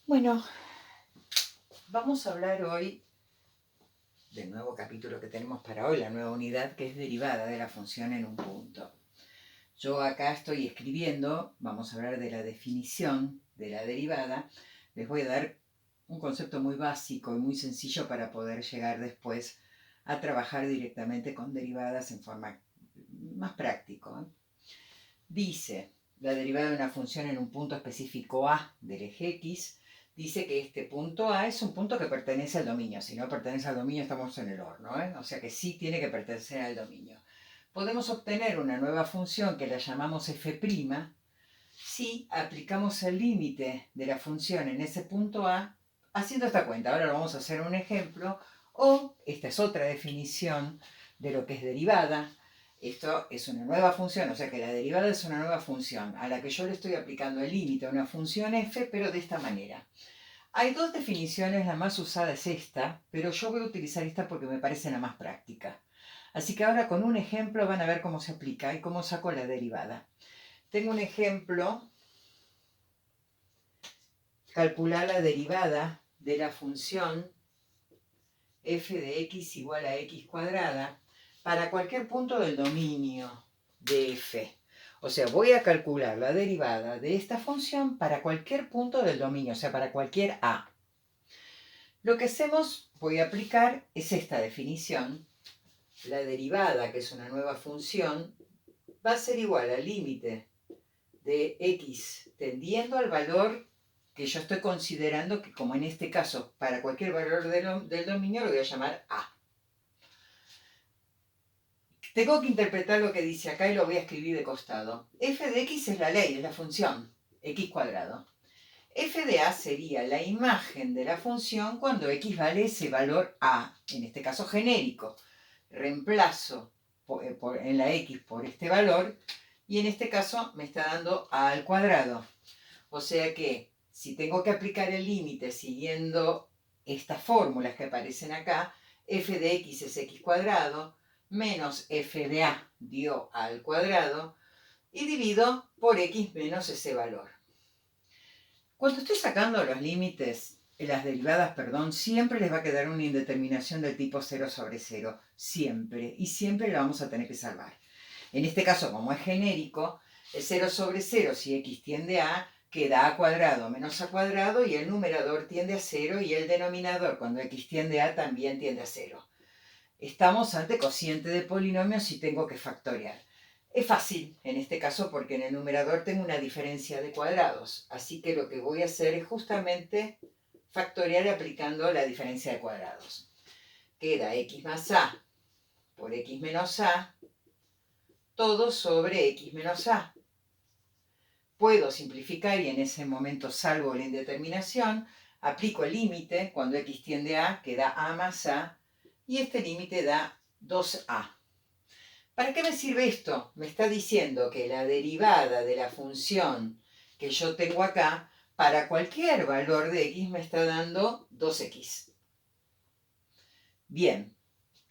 Bueno, vamos a hablar hoy del nuevo capítulo que tenemos para hoy, la nueva unidad que es derivada de la función en un punto. Yo acá estoy escribiendo, vamos a hablar de la definición de la derivada. Les voy a dar un concepto muy básico y muy sencillo para poder llegar después a trabajar directamente con derivadas en forma más práctica. Dice, la derivada de una función en un punto específico A del eje X, dice que este punto A es un punto que pertenece al dominio. Si no pertenece al dominio estamos en el horno, ¿eh? O sea que sí tiene que pertenecer al dominio. Podemos obtener una nueva función que la llamamos f' si aplicamos el límite de la función en ese punto A haciendo esta cuenta. Ahora lo vamos a hacer un ejemplo. O, esta es otra definición de lo que es derivada. Esto es una nueva función, o sea que la derivada es una nueva función a la que yo le estoy aplicando el límite a una función f, pero de esta manera. Hay dos definiciones, la más usada es esta, pero yo voy a utilizar esta porque me parece la más práctica. Así que ahora con un ejemplo van a ver cómo se aplica y cómo saco la derivada. Tengo un ejemplo, calcular la derivada de la función f de x igual a x cuadrada para cualquier punto del dominio de f. O sea, voy a calcular la derivada de esta función para cualquier punto del dominio, o sea, para cualquier a. Lo que hacemos, voy a aplicar, es esta definición. La derivada, que es una nueva función, va a ser igual al límite de x tendiendo al valor que yo estoy considerando que, como en este caso, para cualquier valor del dominio lo voy a llamar a. Tengo que interpretar lo que dice acá y lo voy a escribir de costado. F de x es la ley, es la función, x cuadrado. F de a sería la imagen de la función cuando x vale ese valor a, en este caso genérico. Reemplazo en la x por este valor y en este caso me está dando a al cuadrado. O sea que si tengo que aplicar el límite siguiendo estas fórmulas que aparecen acá, f de x es x cuadrado menos f de a dio a al cuadrado y divido por x menos ese valor. Cuando estoy sacando los límites, las derivadas, perdón, siempre les va a quedar una indeterminación del tipo 0 sobre 0, siempre, y siempre la vamos a tener que salvar. En este caso, como es genérico, el 0 sobre 0, si x tiende a, queda a cuadrado menos a cuadrado, y el numerador tiende a 0, y el denominador, cuando x tiende a, también tiende a 0. Estamos ante cociente de polinomios y tengo que factoriar. Es fácil en este caso porque en el numerador tengo una diferencia de cuadrados, así que lo que voy a hacer es justamente factoriar aplicando la diferencia de cuadrados. Queda x más a por x menos a, todo sobre x menos a. Puedo simplificar y en ese momento salvo la indeterminación, aplico el límite, cuando x tiende a, queda a más a, y este límite da 2a. ¿Para qué me sirve esto? Me está diciendo que la derivada de la función que yo tengo acá, para cualquier valor de x me está dando 2x. Bien,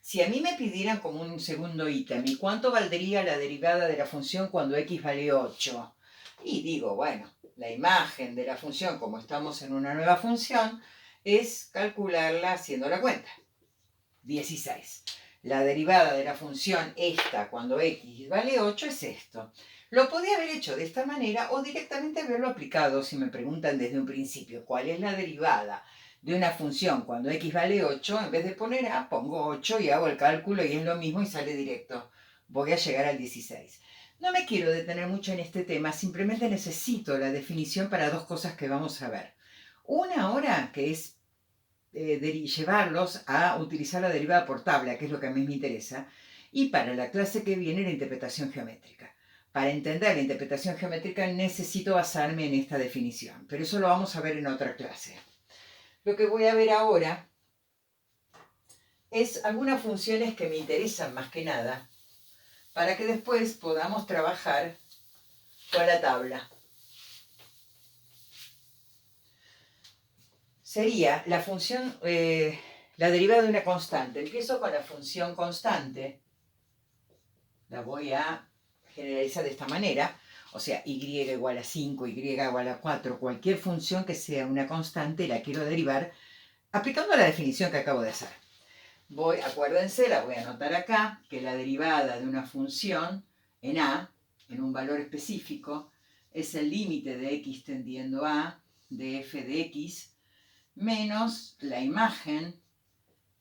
si a mí me pidieran como un segundo ítem, ¿y cuánto valdría la derivada de la función cuando x vale 8? Y digo, bueno, la imagen de la función, como estamos en una nueva función, es calcularla haciendo la cuenta. 16. La derivada de la función esta cuando x vale 8 es esto. Lo podía haber hecho de esta manera o directamente haberlo aplicado si me preguntan desde un principio cuál es la derivada de una función cuando x vale 8, en vez de poner a, pongo 8 y hago el cálculo y es lo mismo y sale directo. Voy a llegar al 16. No me quiero detener mucho en este tema, simplemente necesito la definición para dos cosas que vamos a ver. Una ahora que es llevarlos a utilizar la derivada por tabla, que es lo que a mí me interesa, y para la clase que viene la interpretación geométrica. Para entender la interpretación geométrica necesito basarme en esta definición, pero eso lo vamos a ver en otra clase. Lo que voy a ver ahora es algunas funciones que me interesan más que nada, para que después podamos trabajar con la tabla. Sería la función, la derivada de una constante. Empiezo con la función constante. La voy a generalizar de esta manera. O sea, y igual a 5, y igual a 4, cualquier función que sea una constante la quiero derivar aplicando la definición que acabo de hacer. Acuérdense, la voy a anotar acá, que la derivada de una función en A, en un valor específico, es el límite de x tendiendo a de f de x menos la imagen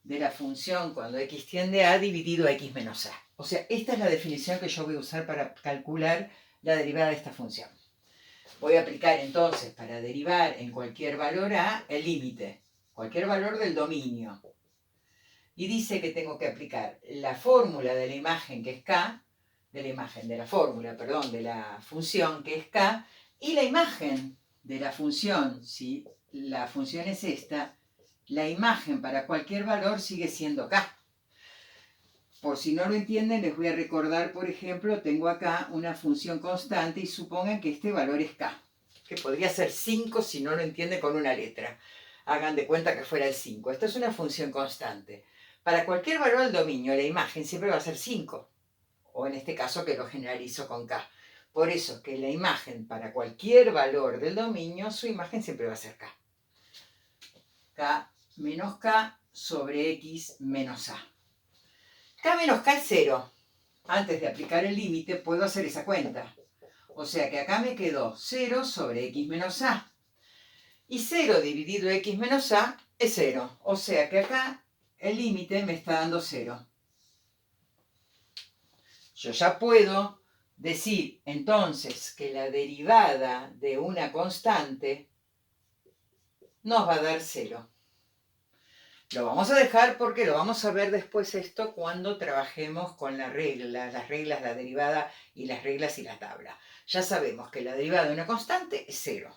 de la función cuando x tiende a dividido a x menos a. O sea, esta es la definición que yo voy a usar para calcular la derivada de esta función. Voy a aplicar entonces, para derivar en cualquier valor a, el límite, cualquier valor del dominio. Y dice que tengo que aplicar la fórmula de la imagen, que es k, de la función, que es k, y la imagen de la función, si la función es esta, la imagen para cualquier valor sigue siendo k. Por si no lo entienden, les voy a recordar, por ejemplo, tengo acá una función constante y supongan que este valor es k, que podría ser 5 si no lo entienden con una letra. Hagan de cuenta que fuera el 5. Esto es una función constante. Para cualquier valor del dominio, la imagen siempre va a ser 5, o en este caso que lo generalizo con k. Por eso que la imagen para cualquier valor del dominio, su imagen siempre va a ser k. K menos k sobre x menos a. K menos k es 0. Antes de aplicar el límite puedo hacer esa cuenta. O sea que acá me quedó 0 sobre x menos a. Y 0 dividido x menos a es 0. O sea que acá el límite me está dando 0. Yo ya puedo decir entonces que la derivada de una constante nos va a dar 0. Lo vamos a dejar porque lo vamos a ver después esto cuando trabajemos con las reglas, la derivada y las reglas y la tabla. Ya sabemos que la derivada de una constante es 0.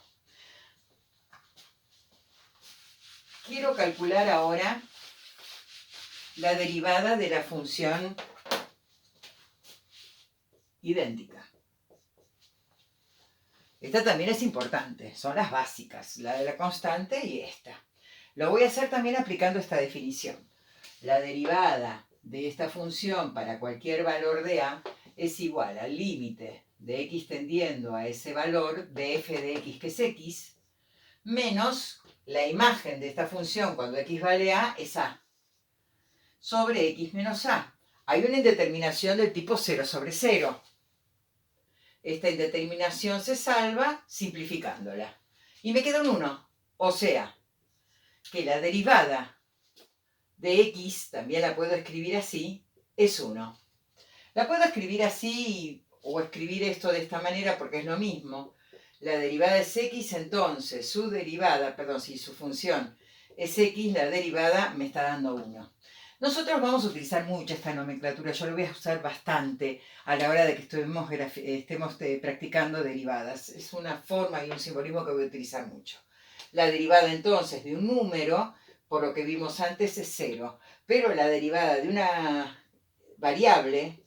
Quiero calcular ahora la derivada de la función idéntica. Esta también es importante, son las básicas, la de la constante y esta. Lo voy a hacer también aplicando esta definición. La derivada de esta función para cualquier valor de a es igual al límite de x tendiendo a ese valor de f de x, que es x, menos la imagen de esta función cuando x vale a es a, sobre x menos a. Hay una indeterminación del tipo 0 sobre 0. Esta indeterminación se salva simplificándola. Y me queda un 1. O sea, que la derivada de x, también la puedo escribir así, es 1. La puedo escribir así o escribir esto de esta manera porque es lo mismo. La derivada es x, entonces su derivada, si su función es x, la derivada me está dando 1. Nosotros vamos a utilizar mucho esta nomenclatura, yo lo voy a usar bastante a la hora de que estemos practicando derivadas. Es una forma y un simbolismo que voy a utilizar mucho. La derivada entonces de un número, por lo que vimos antes, es 0, pero la derivada de una variable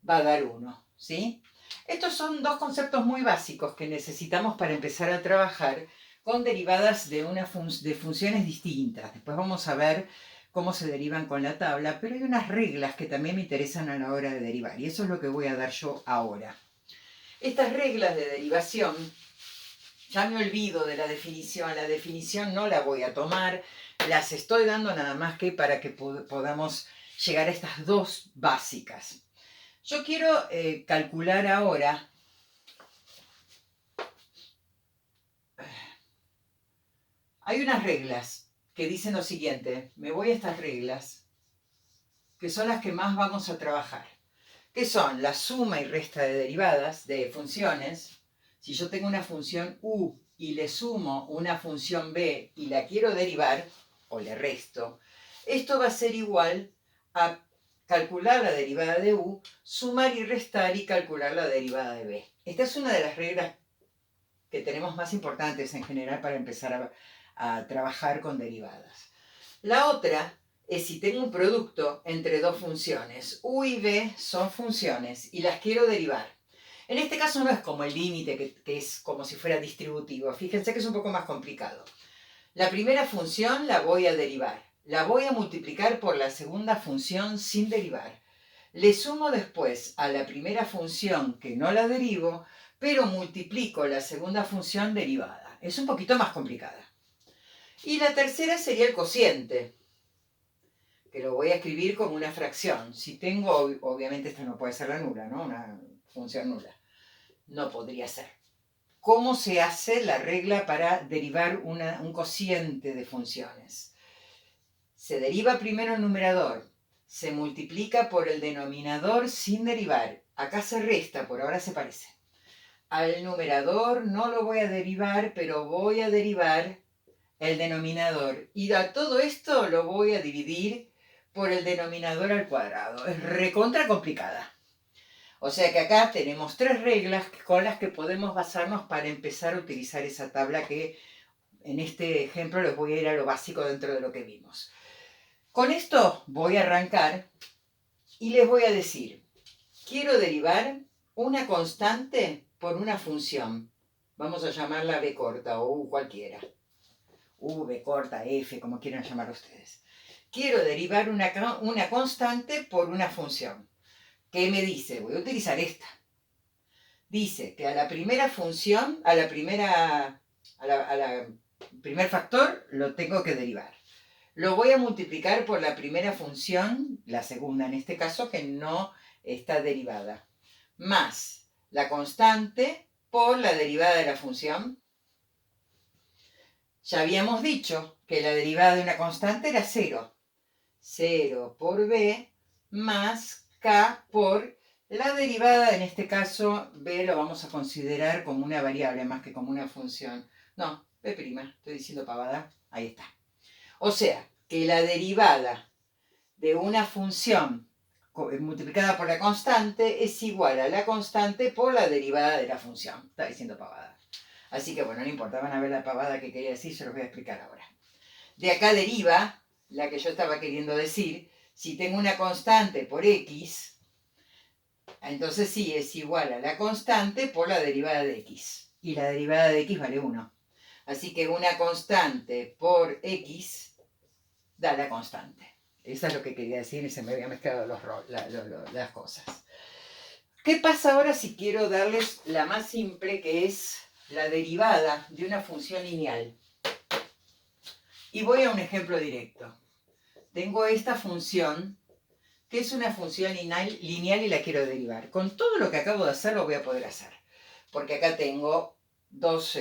va a dar 1, ¿sí? Estos son dos conceptos muy básicos que necesitamos para empezar a trabajar con derivadas de funciones distintas. Después vamos a ver cómo se derivan con la tabla, pero hay unas reglas que también me interesan a la hora de derivar, y eso es lo que voy a dar yo ahora. Estas reglas de derivación, ya me olvido de la definición no la voy a tomar, las estoy dando nada más que para que podamos llegar a estas dos básicas. Yo quiero calcular ahora hay unas reglas que dicen lo siguiente. Me voy a estas reglas, que son las que más vamos a trabajar, que son la suma y resta de derivadas de funciones. Si yo tengo una función u y le sumo una función b y la quiero derivar, o le resto, esto va a ser igual a calcular la derivada de u, sumar y restar y calcular la derivada de b. Esta es una de las reglas que tenemos más importantes en general para empezar a trabajar con derivadas. La otra es si tengo un producto entre dos funciones. U y b son funciones y las quiero derivar. En este caso no es como el límite, que es como si fuera distributivo. Fíjense que es un poco más complicado. La primera función la voy a derivar. La voy a multiplicar por la segunda función sin derivar. Le sumo después a la primera función que no la derivo, pero multiplico la segunda función derivada. Es un poquito más complicada. Y la tercera sería el cociente, que lo voy a escribir como una fracción. Si tengo, obviamente esta no puede ser la nula, ¿no? Una función nula. No podría ser. ¿Cómo se hace la regla para derivar un cociente de funciones? Se deriva primero el numerador, se multiplica por el denominador sin derivar. Acá se resta, por ahora se parece. Al numerador no lo voy a derivar, pero voy a derivar el denominador. Y a todo esto lo voy a dividir por el denominador al cuadrado. Es recontra complicada. O sea que acá tenemos 3 reglas con las que podemos basarnos para empezar a utilizar esa tabla que en este ejemplo les voy a ir a lo básico dentro de lo que vimos. Con esto voy a arrancar y les voy a decir, quiero derivar una constante por una función. Vamos a llamarla b corta o u cualquiera. U, b corta, f, como quieran llamar ustedes. Quiero derivar una constante por una función. ¿Qué me dice? Voy a utilizar esta. Dice que a la primera función, a la primer factor, lo tengo que derivar. Lo voy a multiplicar por la primera función, la segunda en este caso, que no está derivada, más la constante por la derivada de la función. Ya habíamos dicho que la derivada de una constante era 0. 0 por b más k por la derivada, en este caso b lo vamos a considerar como una variable más que como una función. No, b', estoy diciendo pavada, ahí está. O sea, que la derivada de una función multiplicada por la constante es igual a la constante por la derivada de la función. Está diciendo pavada. Así que bueno, no importa, van a ver la pavada que quería decir, se los voy a explicar ahora. De acá deriva la que yo estaba queriendo decir. Si tengo una constante por x, entonces sí es igual a la constante por la derivada de x. Y la derivada de x vale 1. Así que una constante por x da la constante. Eso es lo que quería decir y se me habían mezclado las cosas. ¿Qué pasa ahora si quiero darles la más simple, que es la derivada de una función lineal? Y voy a un ejemplo directo. Tengo esta función, que es una función lineal y la quiero derivar. Con todo lo que acabo de hacer lo voy a poder hacer. Porque acá tengo dos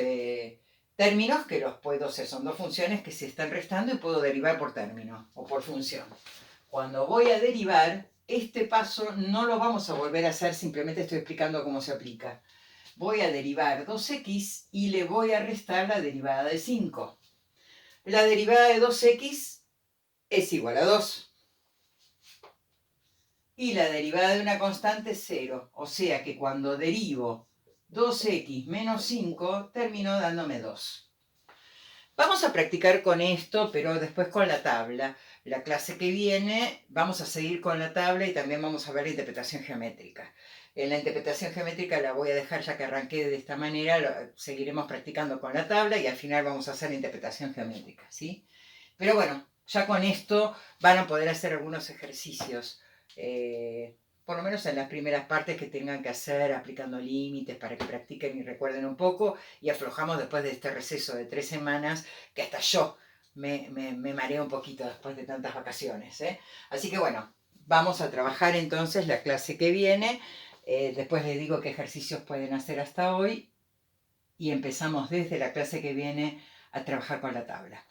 términos que los puedo hacer. Son dos funciones que se están restando y puedo derivar por término o por función. Cuando voy a derivar, este paso no lo vamos a volver a hacer, simplemente estoy explicando cómo se aplica. Voy a derivar 2x y le voy a restar la derivada de 5. La derivada de 2x es igual a 2. Y la derivada de una constante es 0. O sea que cuando derivo 2x menos 5, termino dándome 2. Vamos a practicar con esto, pero después con la tabla. La clase que viene vamos a seguir con la tabla y también vamos a ver la interpretación geométrica. En la interpretación geométrica la voy a dejar ya que arranqué de esta manera, seguiremos practicando con la tabla y al final vamos a hacer la interpretación geométrica, ¿sí? Pero bueno, ya con esto van a poder hacer algunos ejercicios, por lo menos en las primeras partes que tengan que hacer, aplicando límites para que practiquen y recuerden un poco, y aflojamos después de este receso de 3 semanas, que hasta yo me mareo un poquito después de tantas vacaciones, ¿eh? Así que bueno, vamos a trabajar entonces la clase que viene, después les digo qué ejercicios pueden hacer hasta hoy, y empezamos desde la clase que viene a trabajar con la tabla.